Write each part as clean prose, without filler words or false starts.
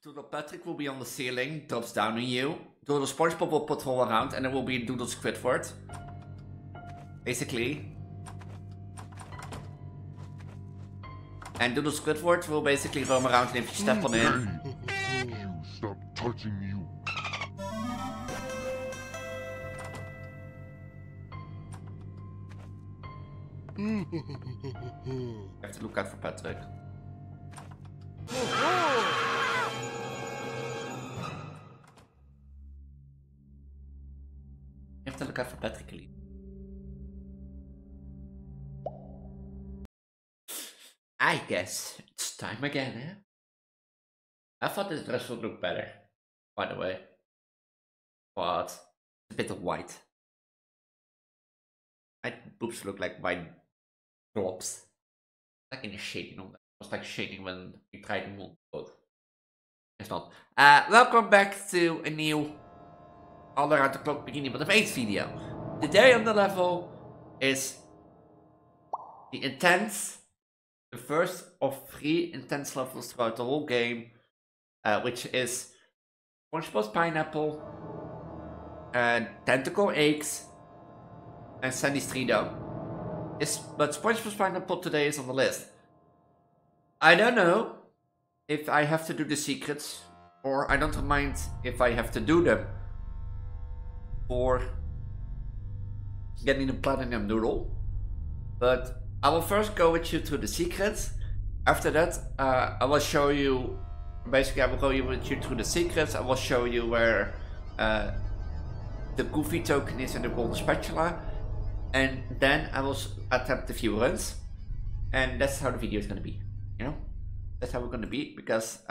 Doodle Patrick will be on the ceiling, drops down on you. Doodle SpongeBob will patrol around, and there will be Doodle Squidward. Basically. And Doodle Squidward will basically roam around, and if you step on him... Stop touching you. You have to look out for Patrick. You have to look out for Patrick, Elise. I guess it's time again, eh? I thought this dress would look better, by the way. But it's a bit of white. My boobs look like white globs. Like in a shading on that. It was like shading when we tried to move both. It's not. Welcome back to a new all around the clock beginning of the 8th video. Today on the level is the intense, the first of 3 intense levels throughout the whole game, which is SpongeBob's Pineapple, Tentacle Eggs, and Sandy's Tree Dome. But SpongeBob's Pineapple today is on the list. I don't know if I have to do the secrets, or I don't mind if I have to do them for getting the platinum noodle. But I will first go with you through the secrets. After that, I will show you. Basically, I will go with you through the secrets. I will show you where the Goofy token is in the golden spatula, and then I will attempt the few runs. And that's how the video is gonna be. You know, that's how we're gonna be, because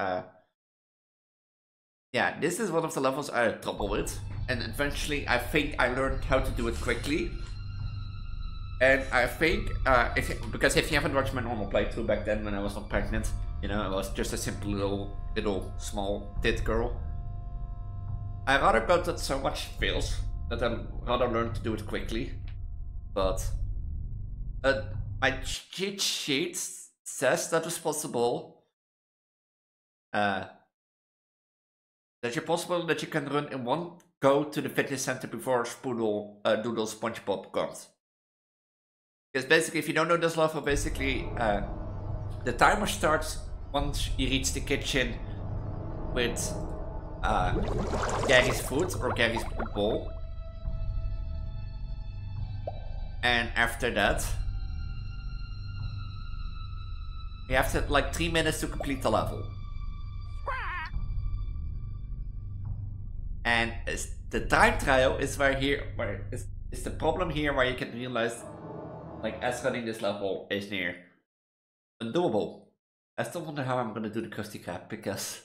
yeah, this is one of the levels I had trouble with, and eventually I think I learned how to do it quickly. And I think because if you haven't watched my normal playthrough back then when I was not pregnant, you know, I was just a simple little small tit girl. I rather got that so much fails that I rather learned to do it quickly. But my cheat sheet says that it's possible. That you can run in one go to the fitness center before Doodle SpongeBob comes. Because basically, if you don't know this level, basically the timer starts once you reach the kitchen with Gary's food or Gary's bowl. And after that, you have to like 3 minutes to complete the level. And the time trial is where is the problem here, where you can realize, like, as running this level is near undoable. I still wonder how I'm gonna do the Krusty Krab, because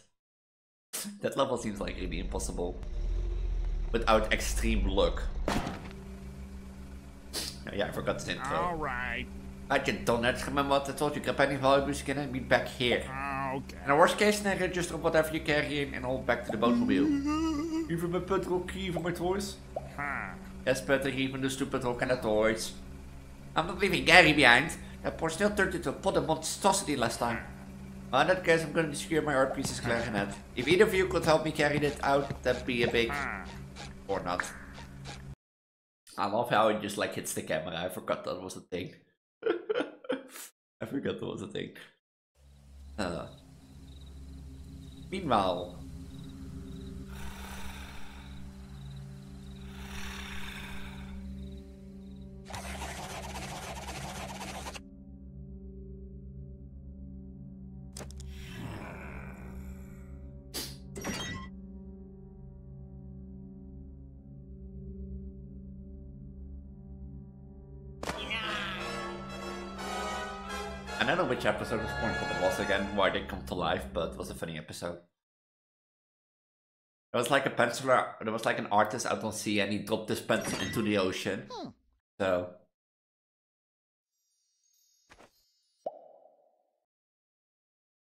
that level seems like really impossible without extreme luck. Oh, yeah, I forgot this intro. Alright. I don't remember what I told you. Grab any valuables, you can be back here. Okay. In the worst case scenario, just drop whatever you're carrying and hold back to the boatmobile. Even my petrol, even my toys. Yes, Patrick, even the stupid rock and the toys. I'm not leaving Gary behind. That poor still turned into a pot of monstrosity last time. Well, in that case, I'm going to secure my art pieces clarinet. If either of you could help me carry that out, that'd be a big... or not. I love how it just like hits the camera. I forgot that was a thing. I forgot that was a thing. Meanwhile... I don't know which episode of SpongeBob it was again, why they come to life, but it was a funny episode. There was like a penciler, there was like an artist out on sea, and he dropped this pencil into the ocean. So...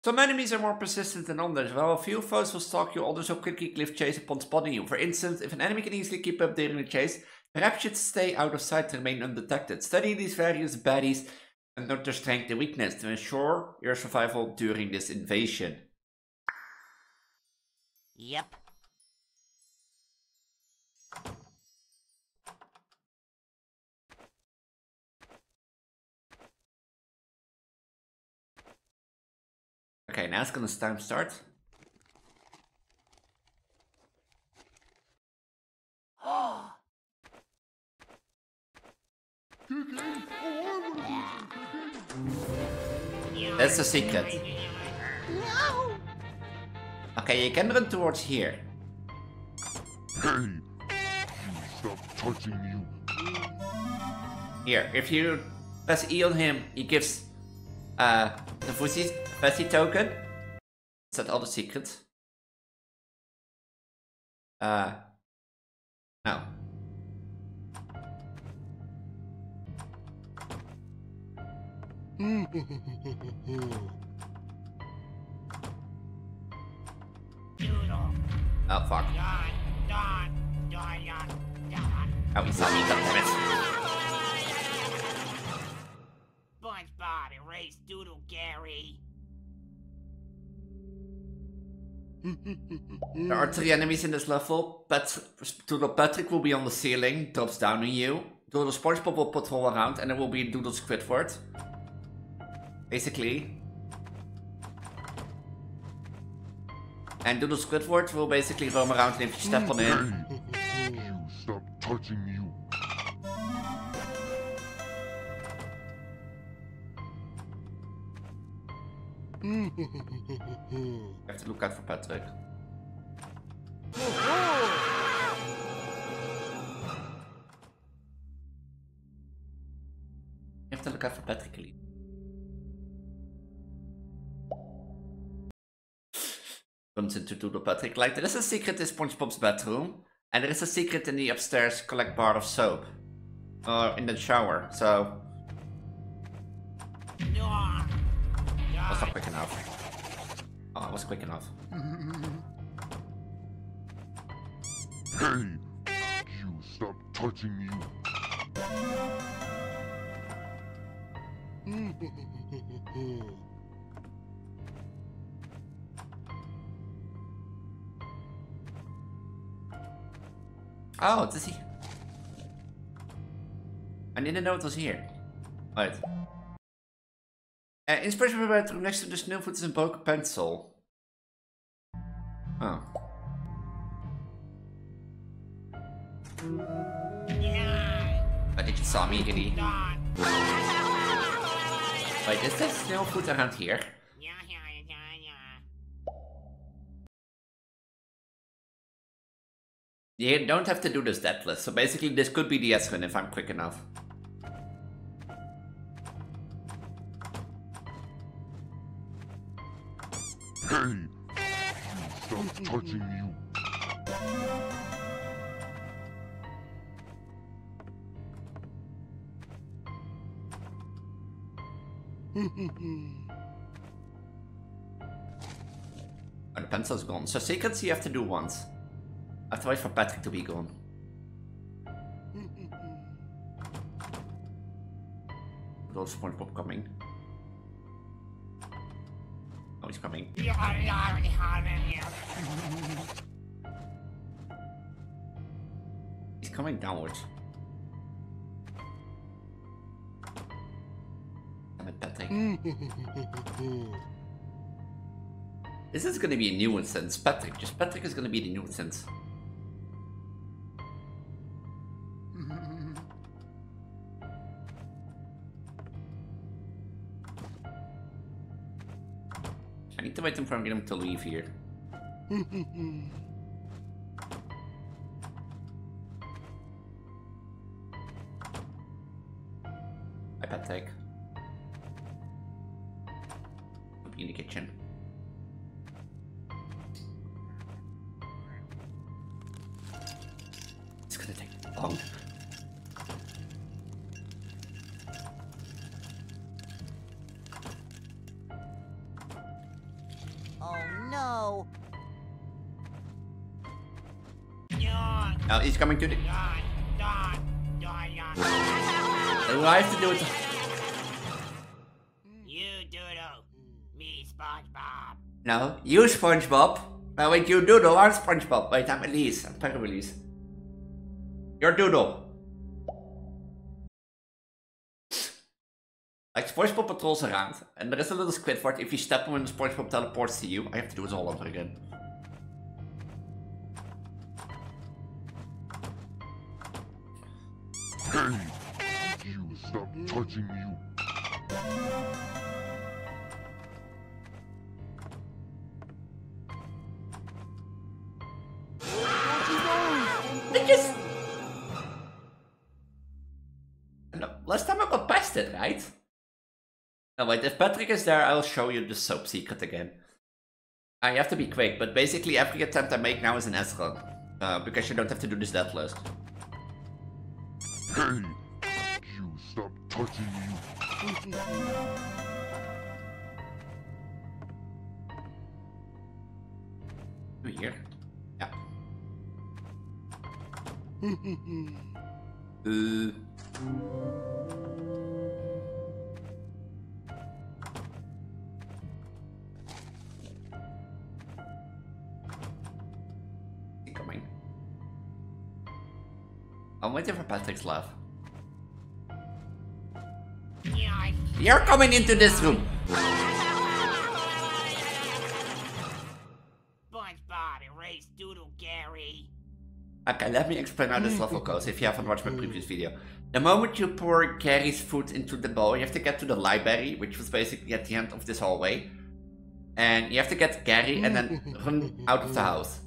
some enemies are more persistent than others. While a few foes will stalk you, others will quickly cliff chase upon spotting you. For instance, if an enemy can easily keep up during the chase, perhaps should stay out of sight to remain undetected. Study these various baddies and note their strength and weakness to ensure your survival during this invasion. Yep. Okay, now it's gonna time start. That's the secret. No. Okay, you can run towards here. Hey! Stop touching you. Here, if you press E on him, he gives the Fuzzy token. Is that all the secrets? No. Oh fuck. Oh, he saw me, goddammit. SpongeBob, erase Doodle Gary. There are 3 enemies in this level. Doodle Patrick will be on the ceiling, drops down on you. Doodle SpongeBob will patrol around, and there will be Doodle Squidward. Basically. And Doodle Squidward will basically roam around, and if you step on him... You stop touching you. You have to look out for Patrick. You have to look out for Patrick, Elise. Comes into Doodle Patrick. Like, there is a secret in SpongeBob's bedroom, and there is a secret in the upstairs collect bar of soap. Or in the shower, so... Was not quick enough. Oh, I was quick enough. Hey! You stop touching you. Oh, it is he. I didn't know it was here. Right. In SpongeBob's bedroom next to the Sneeuwvoet is a broken pencil. Oh. I think you saw me, did he? Wait, is there Sneeuwvoet around here? You don't have to do this deathless, so basically this could be the S-Run if I'm quick enough. Hey! You stop touching you. Oh, the pencil's gone. So secrets you have to do once. I have to wait for Patrick to be gone. Little SpongeBob coming. Oh, he's coming. He's coming downwards. Damn it, Patrick. This is gonna be a nuisance. Patrick is gonna be the nuisance. I need to wait for him to leave here. Hi, Patrick. I'll be in the kitchen. It's gonna take long. Oh no. Oh, he's coming to the... I have to do it. You Doodle. Me SpongeBob. No, you SpongeBob. Oh wait, you Doodle, I'm SpongeBob. Wait, I'm Elise. I'm Peggy Elise. You're Doodle. Like SpongeBob patrols around, and there is a little Squidward. If you step on when SpongeBob teleports to you, I have to do this all over again. Hey, you stop touching you. No, last time I got past it, right? No, wait, if Patrick is there, I'll show you the soap secret again. You have to be quick, but basically every attempt I make now is an S run. Because you don't have to do this death list. Hey, you stop touching you. You here? Yeah. Coming. I'm waiting for Patrick's laugh. You're coming into this room. SpongeBob, erase Doodle Gary. Okay, let me explain how this level goes if you haven't watched my previous video. The moment you pour Gary's food into the bowl, you have to get to the library, which was basically at the end of this hallway. And you have to get Gary and then run out of the house.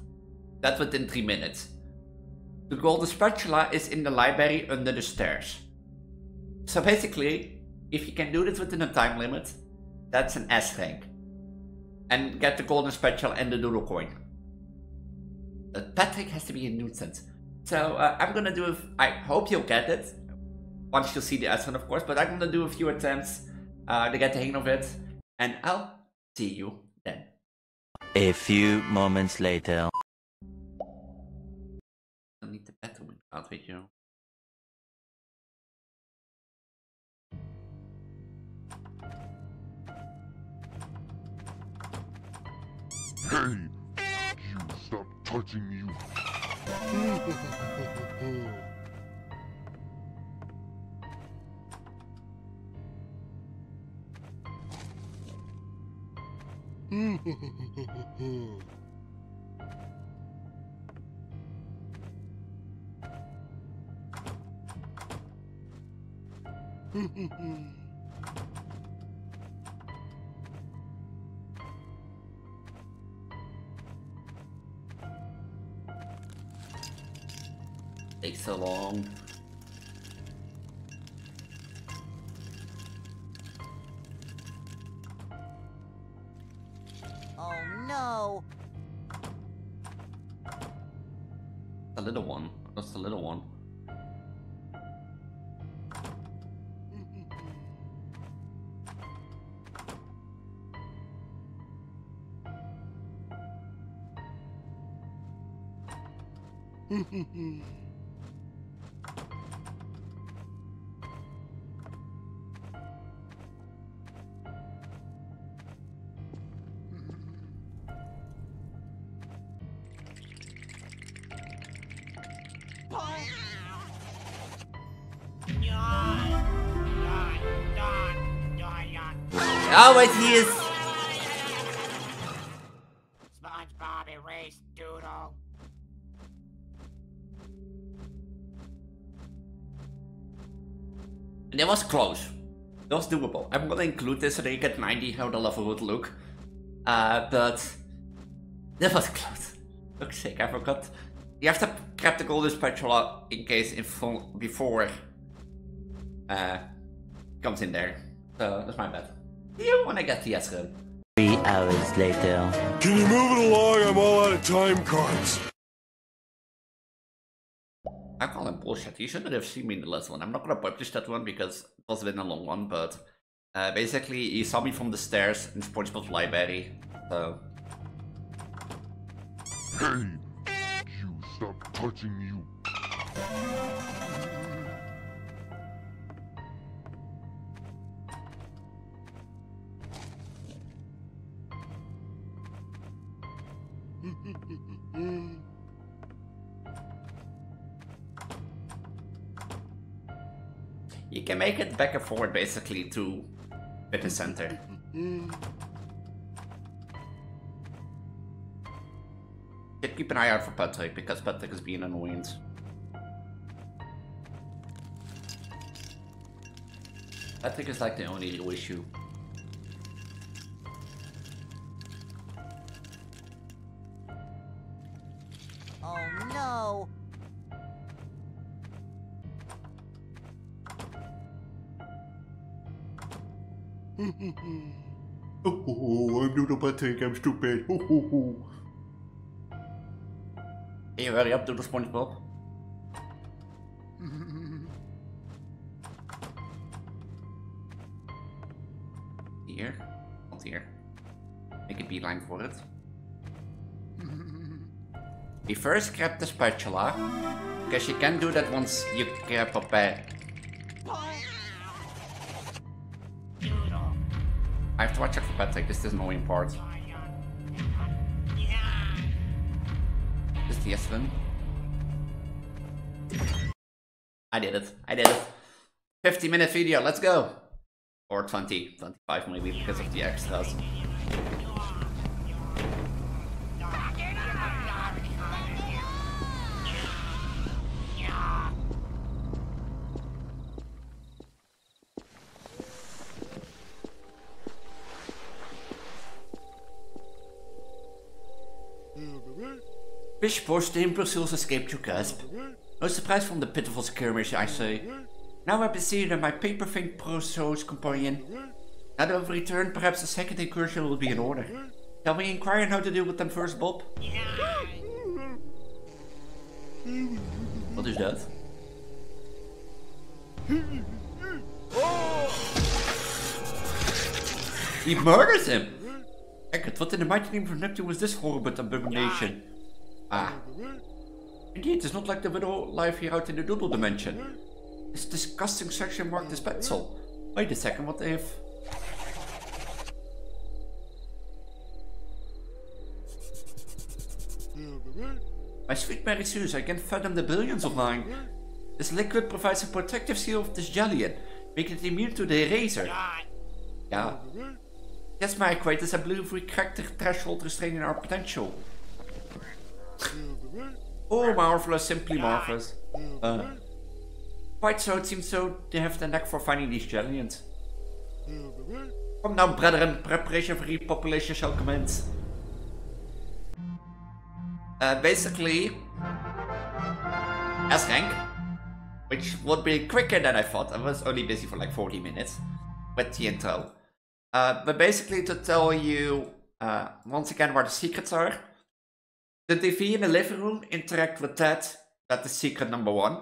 That's within 3 minutes. The golden spatula is in the library under the stairs. So basically, if you can do this within a time limit, that's an S rank. And get the golden spatula and the doodle coin. Patrick has to be a nuisance. So I'm gonna do I hope you'll get it. Once you see the S one, of course, but I'm gonna do a few attempts to get the hang of it. And I'll see you then. A few moments later. I need the bathroom in crowd video. Hey, you stop touching you. Takes so long. Oh no. The little one. That's the little one. Oh wait, he is. SpongeBob, erase Doodle. And it was close. It was doable. I'm gonna include this so that you get an idea how the level would look. But that was close. Fuck's sake, I forgot. You have to grab the golden spatula in case before comes in there. So that's my bad. See you when I get the S run. 3 hours later. Can you move it along? I'm all out of time cards. I call him bullshit. You shouldn't have seen me in the last one. I'm not gonna publish that one because it was been a long one, but basically he saw me from the stairs in SpongeBob's library. So Hey, you stop touching you. You can make it back and forward basically to fitness center. Keep an eye out for Patrick because Patrick is being annoying. Patrick is like the only real issue. Oh no! Oh, I'm Doodle Patrick, I'm stupid. Can you hurry up, Doodle SpongeBob? Here, not here. Make a beeline for it. We first grab the spatula, because you can do that once you grab a bag. I have to watch out for Patrick, this is the annoying part. Just yes then. I did it. 50-minute video, let's go! Or 20, 25 maybe because of the extras. Fish forced the imbeciles escaped your grasp. No surprise from the pitiful skirmish, I say. Now I perceive that my paper-think pro-so's companion. Now that I've returned, perhaps a second incursion will be in order. Shall we inquire on how to deal with them first, Bob? What is that? He murders him! Eckert, what in the mighty name of Neptune was this horrible abomination? Ah. Indeed, it's not like the widow life here out in the Doodle dimension. This disgusting section marked as pencil. Wait a second, what if... My sweet Mary Sue, I can fathom the brilliance of mine. This liquid provides a protective seal of this jellion, making it immune to the eraser. Yeah. Yes, my acquaintance, I believe we cracked the threshold restraining our potential. Oh, marvelous, simply marvelous. Quite so, it seems so they have the knack for finding these jellions. Come now, brethren, preparation for repopulation shall commence. Basically, S-rank, which would be quicker than I thought. I was only busy for like 40 minutes with the intro. But basically to tell you once again where the secrets are. The TV in the living room interact with that. That is secret number 1.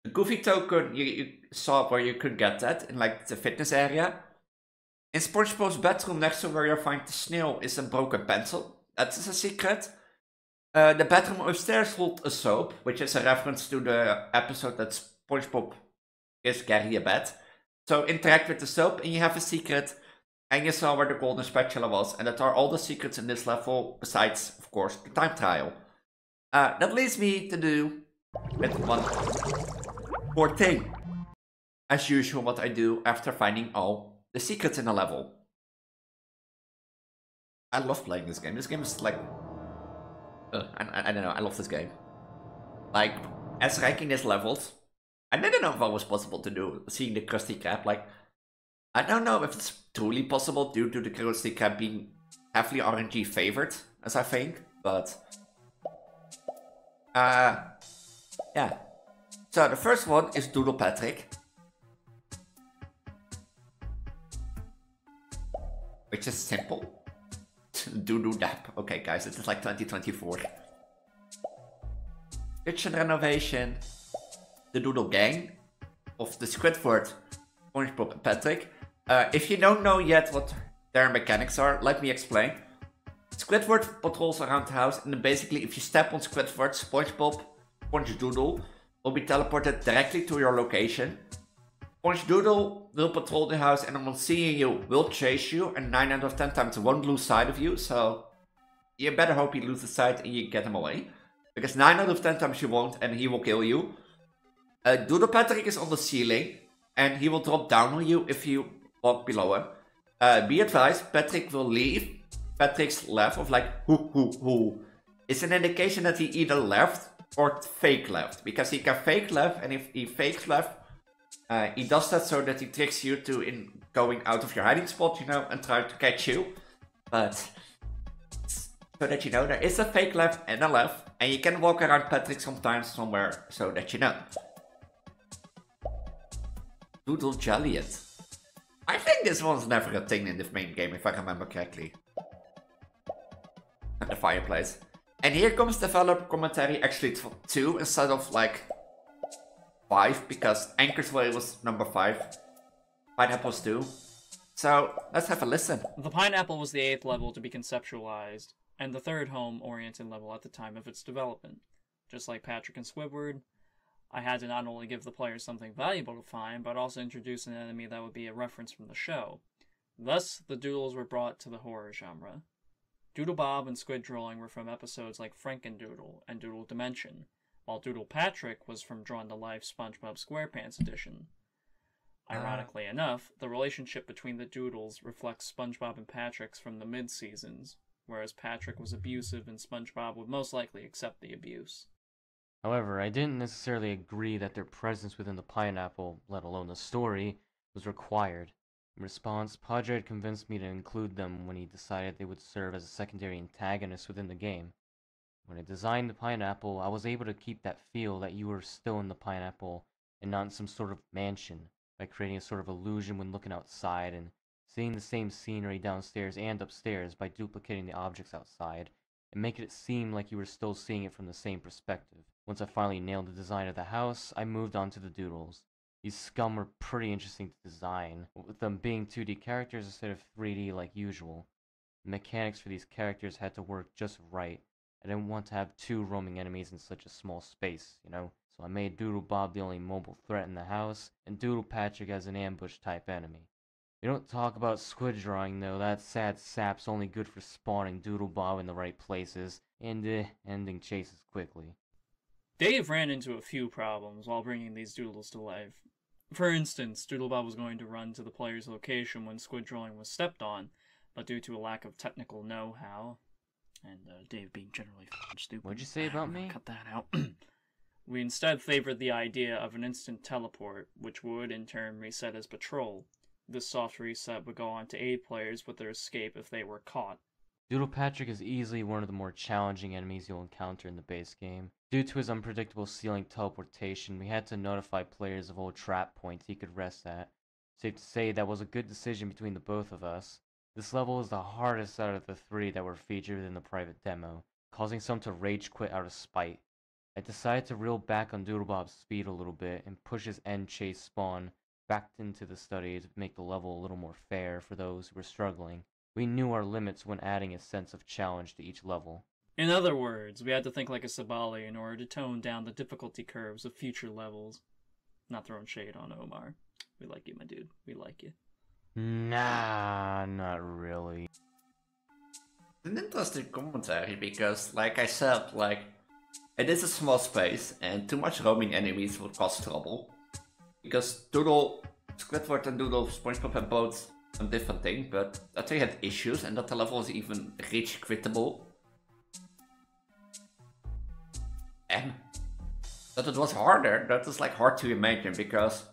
The Goofy token you saw where you could get that in like the fitness area. In SpongeBob's bedroom next to where you find the snail is a broken pencil. That is a secret. The bedroom upstairs holds a soap, which is a reference to the episode that SpongeBob gives Gary a bed. So interact with the soap and you have a secret. And you saw where the golden spatula was, and that are all the secrets in this level, besides, of course, the time trial. That leads me to do with one more thing. As usual, what I do after finding all the secrets in a level. I love playing this game. This game is like... I don't know, I love this game. Like, as ranking these levels, I didn't know if it was possible to do, seeing the Krusty Krab, like... I don't know if it's truly possible due to the Krusty Krab being heavily RNG favored, as I think, but... yeah. So the first one is Doodle Patrick. Which is simple. Doodle Dap. Okay guys, this is like 2024. Kitchen renovation. The Doodle Gang. Of the Squidward, SpongeBob and Patrick. If you don't know yet what their mechanics are, let me explain. Squidward patrols around the house, and then basically if you step on Squidward, SpongeBob, SpongeDoodle will be teleported directly to your location. SpongeDoodle will patrol the house and on seeing you will chase you, and 9 out of 10 times won't lose sight of you, so you better hope he loses sight and you get him away. Because 9 out of 10 times you won't and he will kill you. Doodle Patrick is on the ceiling and he will drop down on you if you walk below him. Be advised, Patrick will leave. Patrick's laugh of like hoo hoo hoo is an indication that he either left or fake left. Because he can fake laugh, and if he fakes laugh, he does that so that he tricks you to in going out of your hiding spot, you know, and try to catch you. But so that you know, there is a fake laugh and a laugh, and you can walk around Patrick sometimes somewhere so that you know. Doodle Joliet. I think this one's never a thing in the main game, if I remember correctly. And the fireplace. And here comes developer commentary. Actually, it's for 2 instead of like 5, because Anchor's Way was number 5. Pineapple's 2. So let's have a listen. The Pineapple was the 8th level to be conceptualized, and the 3rd home-oriented level at the time of its development. Just like Patrick and Squidward, I had to not only give the player something valuable to find, but also introduce an enemy that would be a reference from the show. Thus, the doodles were brought to the horror genre. Doodle Bob and Squid Drawing were from episodes like Frankendoodle and Doodle Dimension, while Doodle Patrick was from Drawn to Life SpongeBob SquarePants edition. Ironically enough, the relationship between the doodles reflects SpongeBob and Patrick's from the mid-seasons, whereas Patrick was abusive and SpongeBob would most likely accept the abuse. However, I didn't necessarily agree that their presence within the pineapple, let alone the story, was required. In response, Padre had convinced me to include them when he decided they would serve as a secondary antagonist within the game. When I designed the pineapple, I was able to keep that feel that you were still in the pineapple and not in some sort of mansion, by creating a sort of illusion when looking outside and seeing the same scenery downstairs and upstairs by duplicating the objects outside and making it seem like you were still seeing it from the same perspective. Once I finally nailed the design of the house, I moved on to the doodles. These scum were pretty interesting to design, with them being 2D characters instead of 3D like usual. The mechanics for these characters had to work just right. I didn't want to have 2 roaming enemies in such a small space, you know? So I made Doodle Bob the only mobile threat in the house, and Doodle Patrick as an ambush type enemy. We don't talk about Squid Drawing though, that sad sap's only good for spawning Doodle Bob in the right places, and ending chases quickly. Dave ran into a few problems while bringing these doodles to life. For instance, Doodle Bob was going to run to the player's location when Squid Drawing was stepped on, but due to a lack of technical know-how, and Dave being generally stupid... What'd you say about me? Cut that out. We instead favored the idea of an instant teleport, which would, in turn, reset as patrol. This soft reset would go on to aid players with their escape if they were caught. Doodle Patrick is easily one of the more challenging enemies you'll encounter in the base game. Due to his unpredictable ceiling teleportation, we had to notify players of all trap points he could rest at. Safe to say that was a good decision between the both of us. This level is the hardest out of the 3 that were featured in the private demo, causing some to rage quit out of spite. I decided to reel back on Doodle Bob's speed a little bit and push his end chase spawn back into the study to make the level a little more fair for those who were struggling. We knew our limits when adding a sense of challenge to each level. In other words, we had to think like a Sabali in order to tone down the difficulty curves of future levels. Not throwing shade on Omar. We like you, my dude. We like you. Nah, not really. An interesting commentary because, like I said, it is a small space and too much roaming enemies would cause trouble. Because Doodle, Squidward and Doodle, SpongeBob have both a different thing, but that they had issues and that the level was even rage quittable. And that it was harder, that is hard to imagine because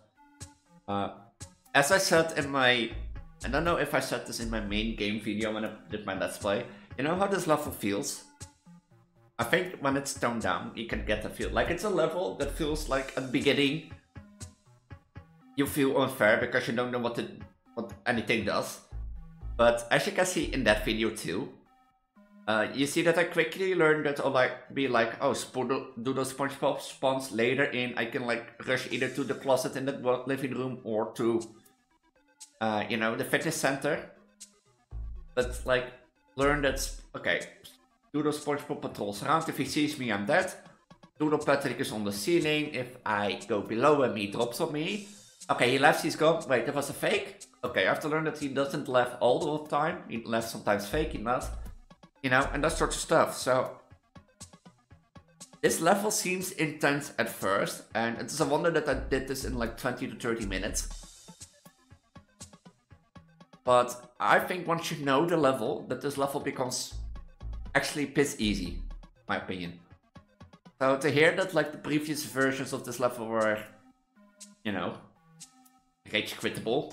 as I said in my, I don't know if I said this in my main game video when I did my let's play, you know how this level feels? I think when it's toned down you can get the feel, it's a level that feels like at the beginning you feel unfair because you don't know what anything does. But as you can see in that video too, you see that I quickly learned that I'll be oh, Doodle SpongeBob spawns later in, I can rush either to the closet in the living room or to, you know, the fitness center. But learn that, okay, Doodle SpongeBob patrols around, if he sees me I'm dead. Doodle Patrick is on the ceiling, if I go below him he drops on me. Okay, he left, he's gone. Wait, that was a fake? Okay, I have to learn that he doesn't laugh all the time. He laughs sometimes fake, he not. you know, and that sort of stuff. So this level seems intense at first, and it's a wonder that I did this in like 20 to 30 minutes. But I think once you know the level, that this level becomes actually piss easy, in my opinion. So to hear that like the previous versions of this level were, you know, rage quittable,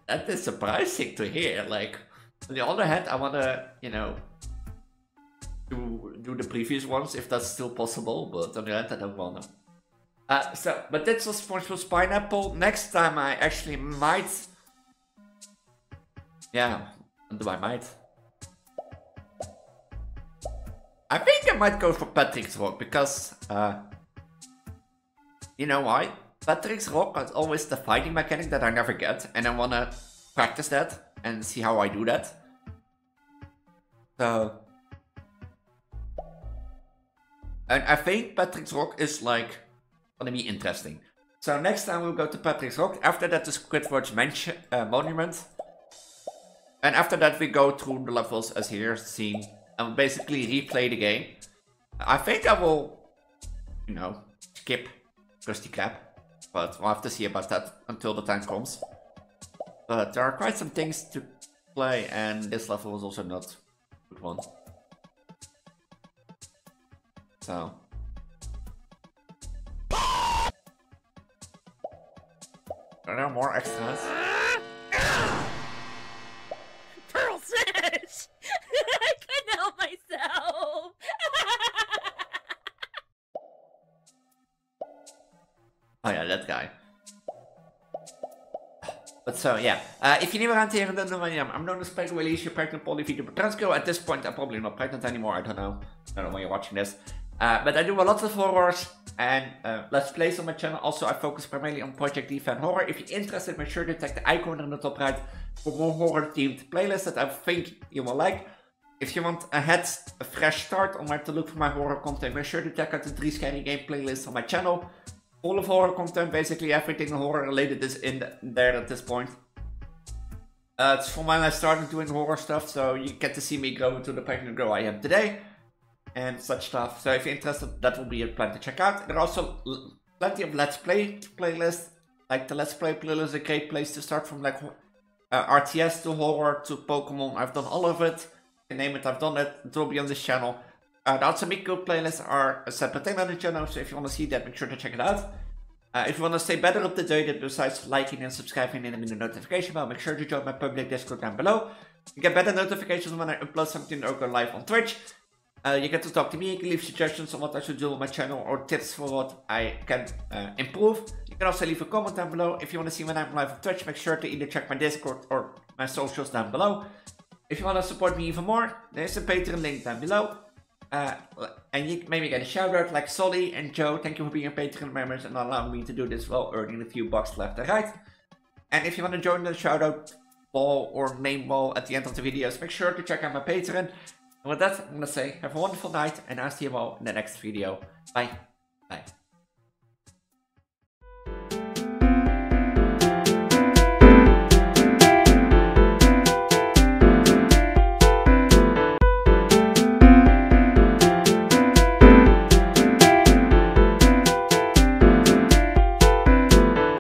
that is surprising to hear. Like, on the other hand, I wanna, you know, do the previous ones if that's still possible, but on the other hand, I don't wanna. But this was SpongeBob's Pineapple. Next time I actually might... Yeah, do I might? I think I might go for Patrick's Rock, because... you know why? Patrick's Rock is always the fighting mechanic that I never get, and I wanna practice that and see how I do that. So... And I think Patrick's Rock is like gonna be interesting. So next time we'll go to Patrick's Rock. After that, the Squidward's monument. And after that, we go through the levels as here seen and basically replay the game. I think I will, you know, skip Krusty Krab, but we'll have to see about that until the time comes. But there are quite some things to play, and this level was also not a good one. So. Are there more extras? Pearl says! I couldn't help myself! Oh yeah, that guy. But so, yeah. If you're new around here and don't know who I am, I'm known as Elise, your pregnant poly Vtuber trans girl. At this point, I'm probably not pregnant anymore, I don't know. I don't know when you're watching this. But I do a lot of horrors and let's plays on my channel. Also, I focus primarily on Project Diva and horror. If you're interested, make sure to check the icon on the top right for more horror-themed playlists that I think you will like. If you want a fresh start on where to look for my horror content, make sure to check out the 3 Scary Game playlist on my channel. Full of horror content, basically everything horror related is in there at this point. It's from when I started doing horror stuff, so you get to see me grow into the pregnant girl I am today. And such stuff. So if you're interested, that will be a plan to check out. There are also plenty of Let's Play playlists. Like the Let's Play playlist is a great place to start from, like RTS to horror to Pokemon. I've done all of it. You name it, I've done it. It will be on this channel. The ATCB Good playlists are a separate thing on the channel, so if you want to see that, make sure to check it out. If you want to stay better up to date, besides liking and subscribing and the notification bell, make sure to join my public Discord down below. You get better notifications when I upload something or go live on Twitch. You get to talk to me, you can leave suggestions on what I should do on my channel or tips for what I can improve. You can also leave a comment down below. If you want to see when I'm live on Twitch, make sure to either check my Discord or my socials down below. If you want to support me even more, there's a Patreon link down below. And you maybe get a shout out like Solly and Joe. Thank you for being Patreon members and allowing me to do this while earning a few bucks left and right. And if you want to join the shout out ball or name ball at the end of the videos, make sure to check out my Patreon. And with that, I'm going to say have a wonderful night and I'll see you all in the next video. Bye. Bye.